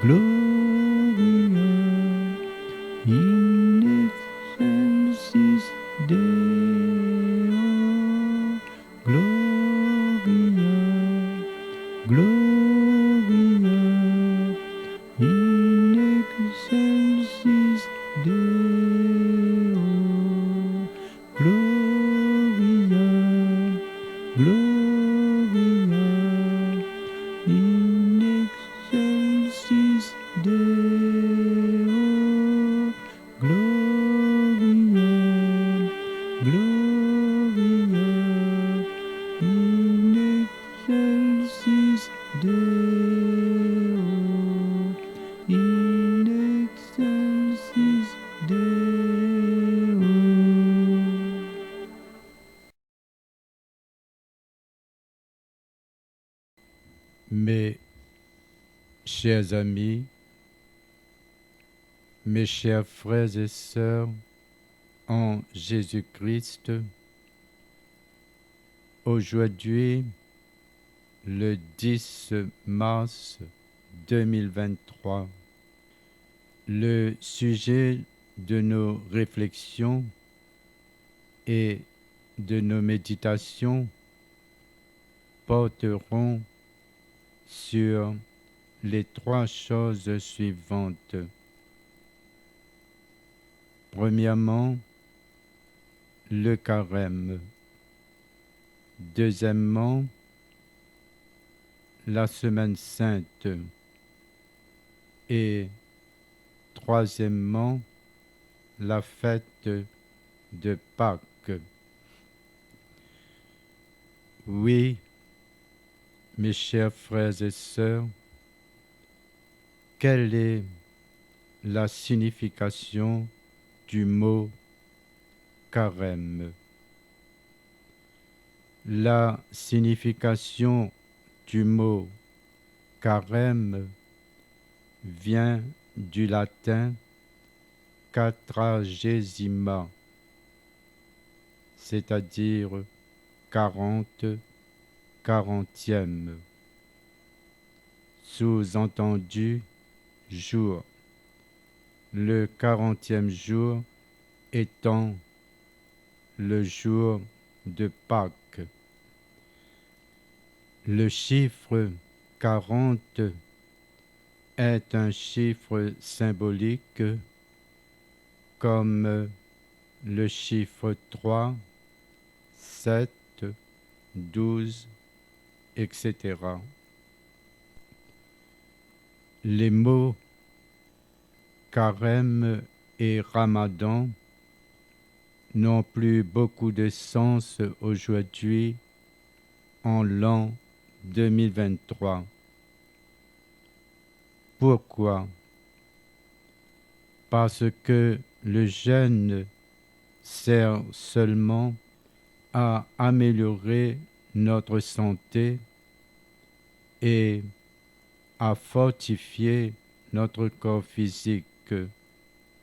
Gloria in excelsis Deo. Gloria, Gloria in excelsis Deo. Gloria, Gloria in excelsis Deo. Gloria, Gloria in excelsis Deo. In excelsis Deo. Mes chers amis, mes chers frères et sœurs en Jésus-Christ, aujourd'hui, le 10 mars 2023, le sujet de nos réflexions et de nos méditations porteront sur les trois choses suivantes. Premièrement, le carême. Deuxièmement, la semaine sainte. Et troisièmement, la fête de Pâques. Oui, mes chers frères et sœurs, quelle est la signification du mot carême? La signification du mot carême vient du latin quadragesima, c'est-à-dire 40, quarantième. Sous-entendu, jour. Le 40e jour étant le jour de Pâques. Le chiffre 40 est un chiffre symbolique comme le chiffre 3, 7, 12, etc. Les mots carême et ramadan n'ont plus beaucoup de sens aujourd'hui en l'an 2023. Pourquoi? Parce que le jeûne sert seulement à améliorer notre santé et à fortifier notre corps physique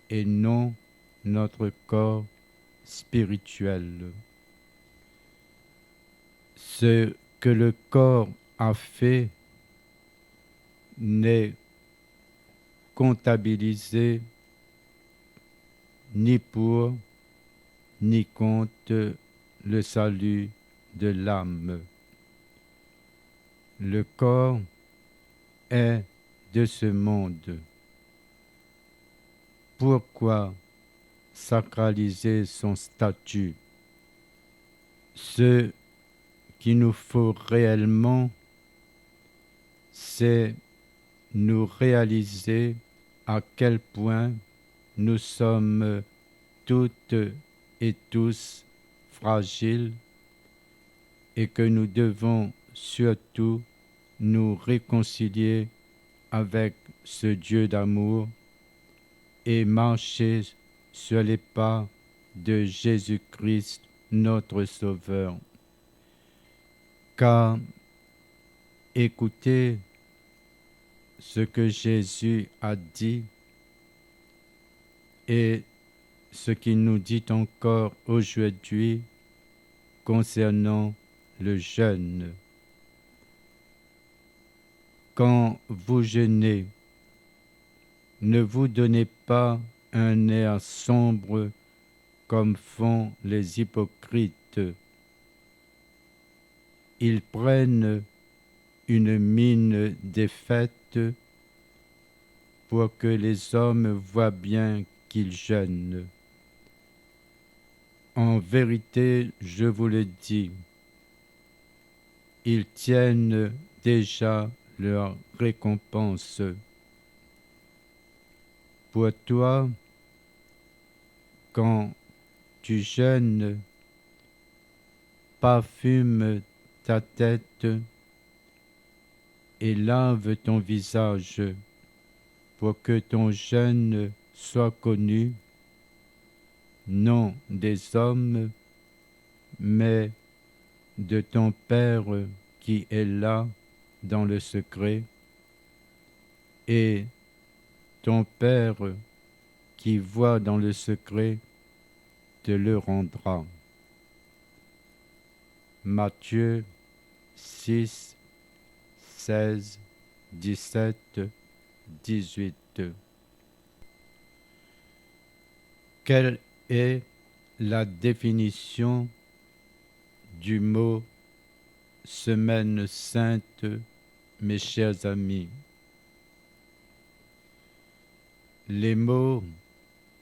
et non notre corps spirituel. Ce que le corps a fait n'est comptabilisé ni pour ni contre le salut de l'âme. Le corps est de ce monde. Pourquoi sacraliser son statut? Ce qu'il nous faut réellement, c'est nous réaliser à quel point nous sommes toutes et tous fragiles et que nous devons surtout nous réconcilier avec ce Dieu d'amour et marcher sur les pas de Jésus-Christ, notre Sauveur. Car écoutez ce que Jésus a dit et ce qu'il nous dit encore aujourd'hui concernant le jeûne. Quand vous jeûnez, Ne vous donnez pas un air sombre comme font les hypocrites. Ils prennent une mine défaite pour que les hommes voient bien qu'ils jeûnent. En vérité, je vous le dis, ils tiennent déjà leur récompense. Pour toi, quand tu jeûnes, parfume ta tête et lave ton visage pour que ton jeûne soit connu, non des hommes, mais de ton Père qui est là dans le secret, et ton Père qui voit dans le secret te le rendra. Matthieu 6, 16, 17, 18. Quelle est la définition du mot Semaine sainte, mes chers amis? Les mots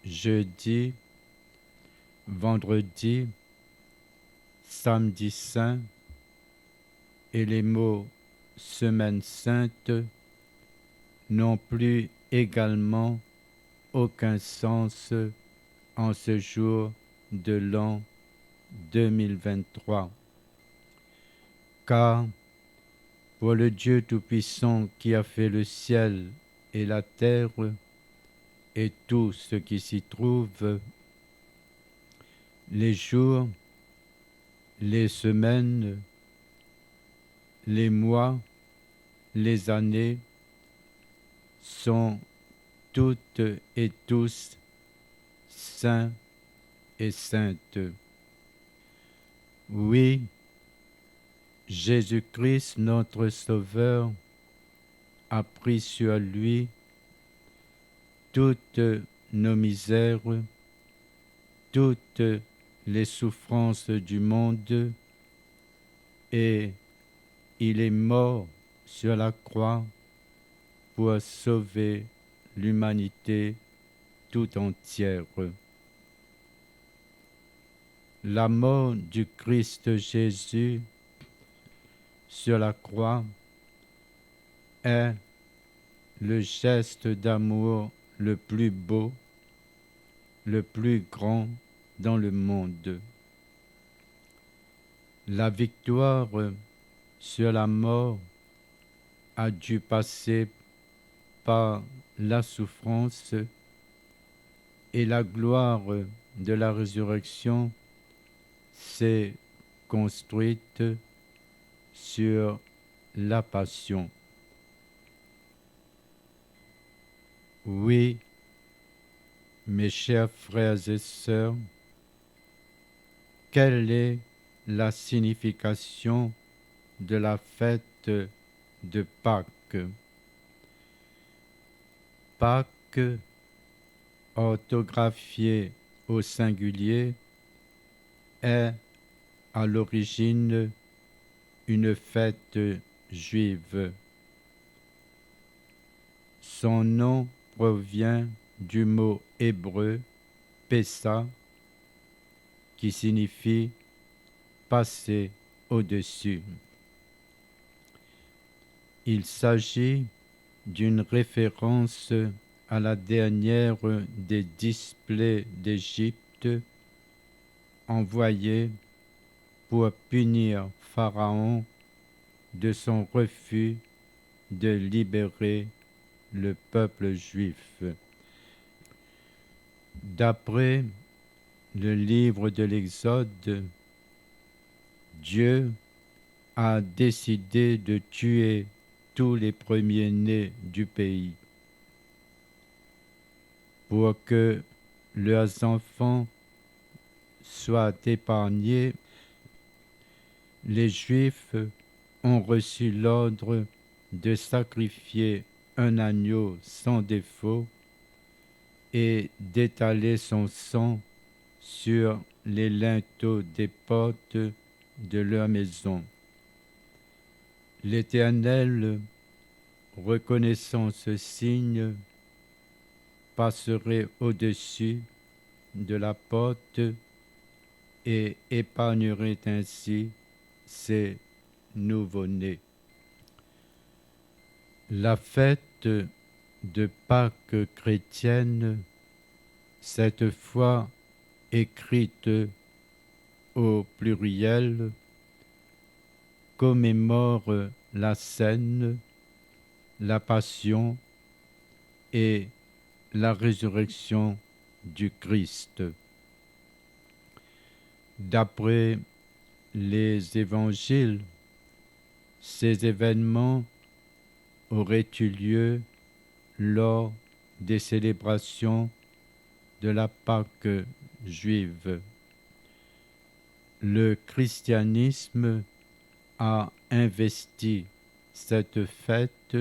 jeudi, vendredi, samedi saint et les mots Semaine sainte n'ont plus également aucun sens en ce jour de l'an 2023. Car pour le Dieu Tout-Puissant qui a fait le ciel et la terre et tout ce qui s'y trouve, les jours, les semaines, les mois, les années sont toutes et tous saints et saintes. Oui, Jésus-Christ, notre Sauveur, a pris sur lui toutes nos misères, toutes les souffrances du monde, et il est mort sur la croix pour sauver l'humanité tout entière. La mort du Christ Jésus sur la croix est le geste d'amour le plus beau, le plus grand dans le monde. La victoire sur la mort a dû passer par la souffrance, et la gloire de la résurrection s'est construite sur la passion. Oui, mes chers frères et sœurs, quelle est la signification de la fête de Pâques? Pâques, orthographiée au singulier, est à l'origine une fête juive. Son nom provient du mot hébreu Pessa, qui signifie passer au-dessus. Il s'agit d'une référence à la dernière des 10 plaies d'Égypte envoyées pour punir Pharaon de son refus de libérer le peuple juif. D'après le livre de l'Exode, Dieu a décidé de tuer tous les premiers-nés du pays pour que leurs enfants soient épargnés. Les Juifs ont reçu l'ordre de sacrifier un agneau sans défaut et d'étaler son sang sur les linteaux des portes de leur maison. L'Éternel, reconnaissant ce signe, passerait au-dessus de la porte et épargnerait ainsi ses nouveau-nés. La fête de Pâques chrétienne, cette fois écrite au pluriel, commémore la scène, la passion et la résurrection du Christ. D'après les évangiles, ces événements auraient eu lieu lors des célébrations de la Pâque juive. Le christianisme a investi cette fête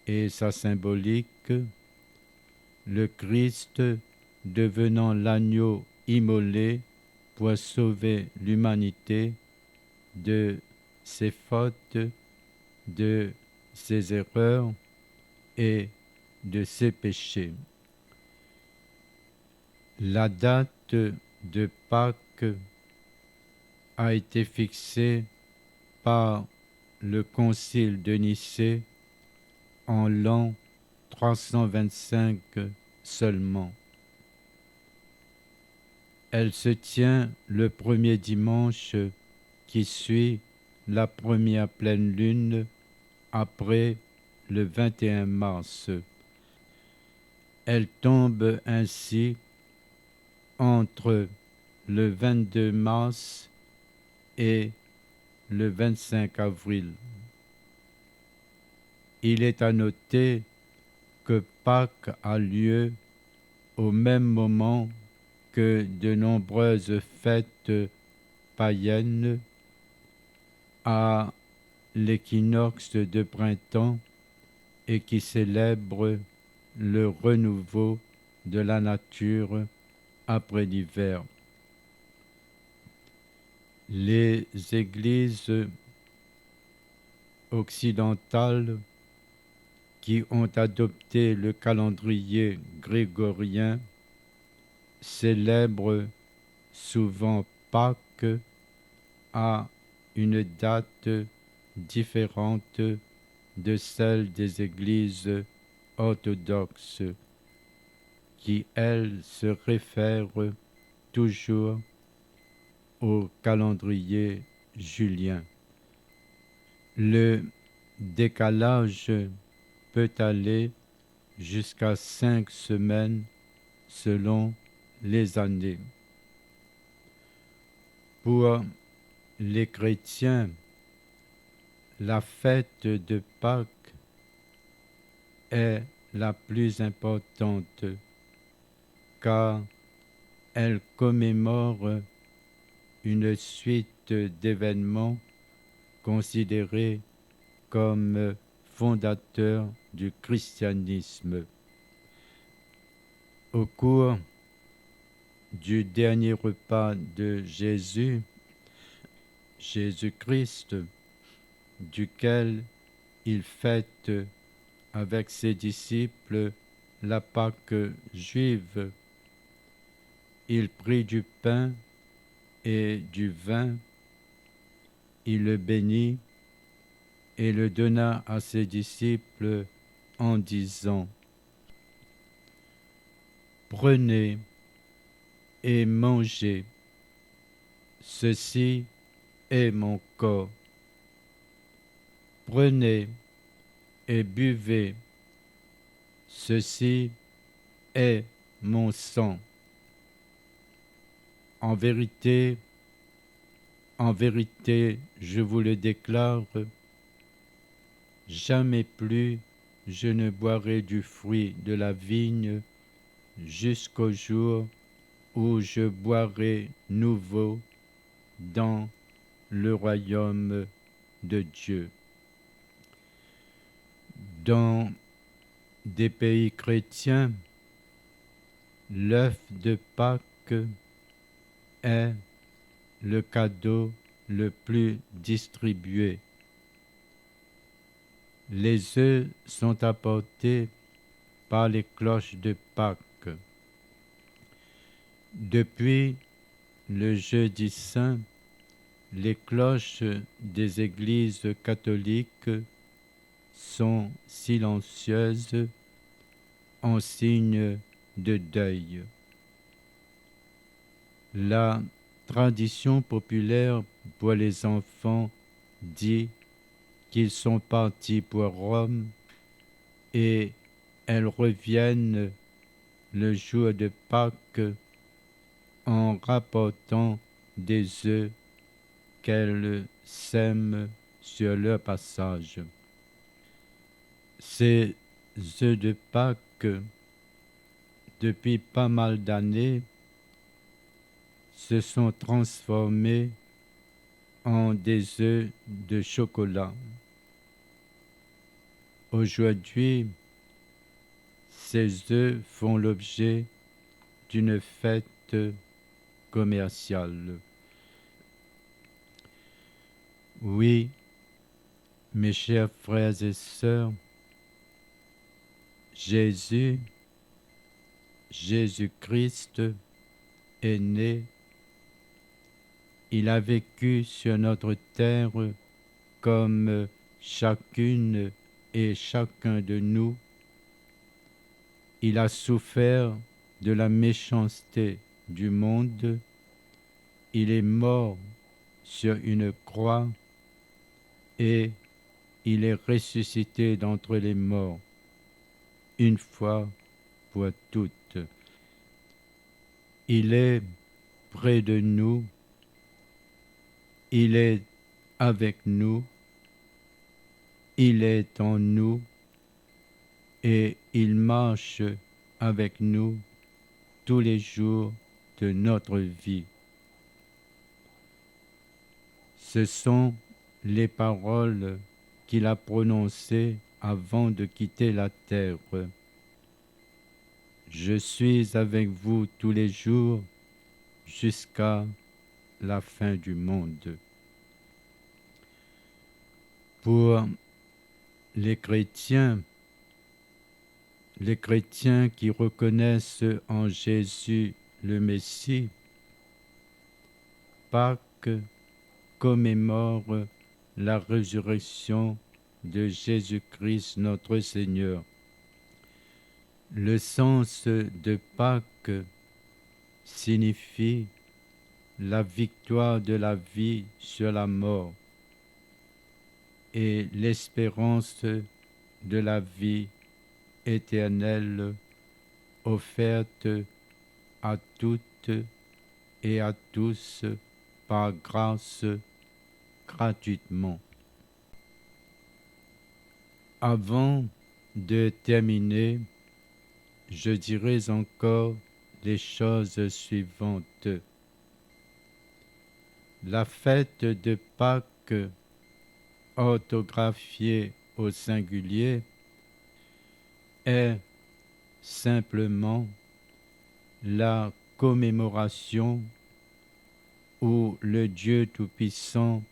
et sa symbolique, le Christ devenant l'agneau immolé pour sauver l'humanité de ses fautes, de ses erreurs et de ses péchés. La date de Pâques a été fixée par le Concile de Nicée en l'an 325 seulement. Elle se tient le premier dimanche qui suit la première pleine lune après le 21 mars. Elle tombe ainsi entre le 22 mars et le 25 avril. Il est à noter que Pâques a lieu au même moment que de nombreuses fêtes païennes, à l'équinoxe de printemps et qui célèbrent le renouveau de la nature après l'hiver. Les églises occidentales qui ont adopté le calendrier grégorien célèbrent souvent Pâques à une date différente de celle des églises orthodoxes, qui, elles, se réfèrent toujours au calendrier julien. Le décalage peut aller jusqu'à 5 semaines selon les années. Pour les chrétiens, la fête de Pâques est la plus importante car elle commémore une suite d'événements considérés comme fondateurs du christianisme. Au cours du dernier repas de Jésus-Christ, duquel il fête avec ses disciples la Pâque juive, il prit du pain et du vin, il le bénit et le donna à ses disciples en disant : « Prenez et mangez, ceci est mon corps. Prenez et buvez, ceci est mon sang. En vérité, je vous le déclare, jamais plus je ne boirai du fruit de la vigne jusqu'au jour où je boirai nouveau dans le royaume de Dieu. » Dans des pays chrétiens, l'œuf de Pâques est le cadeau le plus distribué. Les œufs sont apportés par les cloches de Pâques. Depuis le jeudi saint, les cloches des églises catholiques sont silencieuses en signe de deuil. La tradition populaire pour les enfants dit qu'ils sont partis pour Rome et elles reviennent le jour de Pâques en rapportant des œufs qu'elles sèment sur leur passage. Ces œufs de Pâques, depuis pas mal d'années, se sont transformés en des œufs de chocolat. Aujourd'hui, ces œufs font l'objet d'une fête commerciale. Oui, mes chers frères et sœurs, Jésus-Christ est né. Il a vécu sur notre terre comme chacune et chacun de nous. Il a souffert de la méchanceté du monde. Il est mort sur une croix et il est ressuscité d'entre les morts, une fois pour toutes. Il est près de nous, il est avec nous, il est en nous et il marche avec nous tous les jours de notre vie. Ce sont les paroles qu'il a prononcées avant de quitter la terre. Je suis avec vous tous les jours jusqu'à la fin du monde. Pour les chrétiens qui reconnaissent en Jésus le Messie, Pâques commémore la résurrection de Jésus-Christ notre Seigneur. Le sens de Pâques signifie la victoire de la vie sur la mort et l'espérance de la vie éternelle offerte à toutes et à tous par grâce gratuitement. Avant de terminer, je dirai encore les choses suivantes. La fête de Pâques, orthographiée au singulier, est simplement la commémoration où le Dieu Tout-Puissant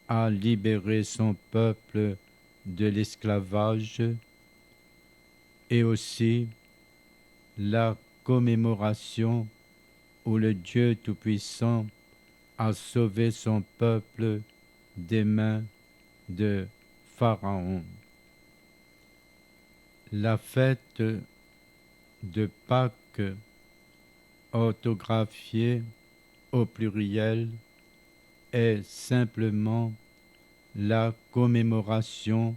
a libéré son peuple de l'esclavage et aussi la commémoration où le Dieu Tout-Puissant a sauvé son peuple des mains de Pharaon. La fête de Pâques, orthographiée au pluriel, est simplement la commémoration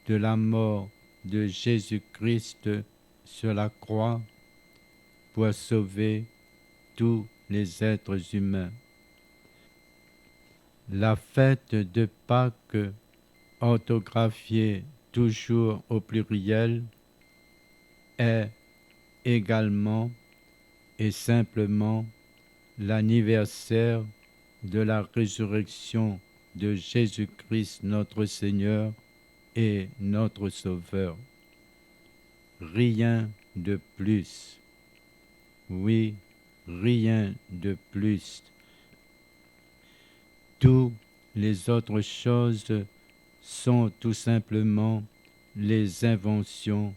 de la mort de Jésus-Christ sur la croix pour sauver tous les êtres humains. La fête de Pâques, orthographiée toujours au pluriel, est également et simplement l'anniversaire de la résurrection de Jésus-Christ notre Seigneur et notre Sauveur. Rien de plus. Oui, rien de plus. Toutes les autres choses sont tout simplement les inventions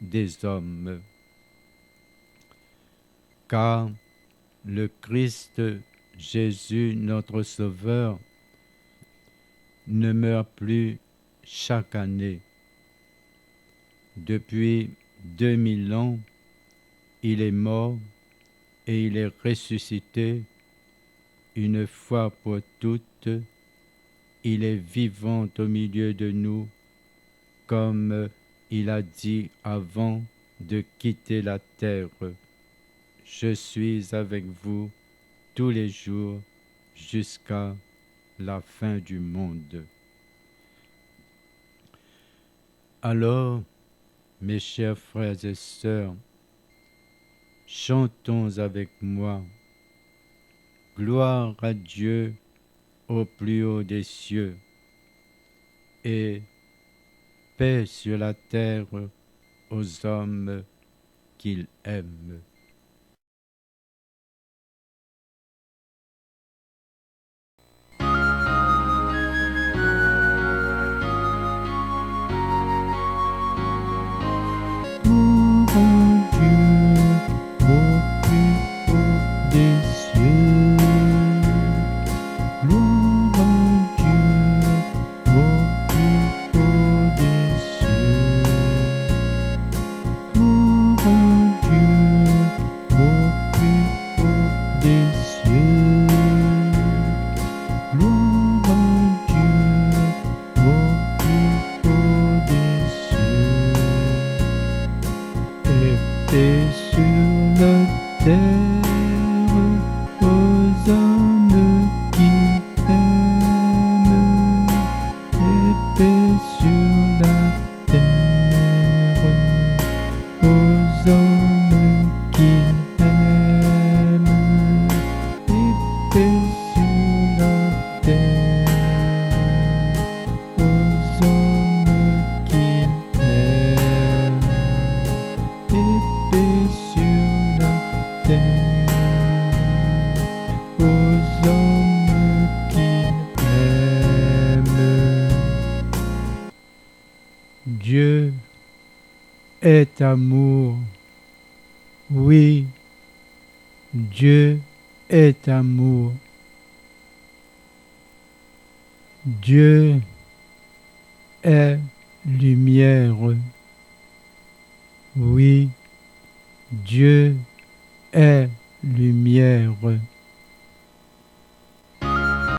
des hommes. Car le Christ Jésus, notre Sauveur, ne meurt plus chaque année. Depuis 2000 ans, il est mort et il est ressuscité une fois pour toutes. Il est vivant au milieu de nous, comme il a dit avant de quitter la terre. Je suis avec vous tous les jours jusqu'à la fin du monde. Alors, mes chers frères et sœurs, chantons avec moi. Gloire à Dieu au plus haut des cieux et paix sur la terre aux hommes qu'il aime. Dieu est amour. Oui, Dieu est amour. Dieu est lumière. Oui, Dieu est lumière.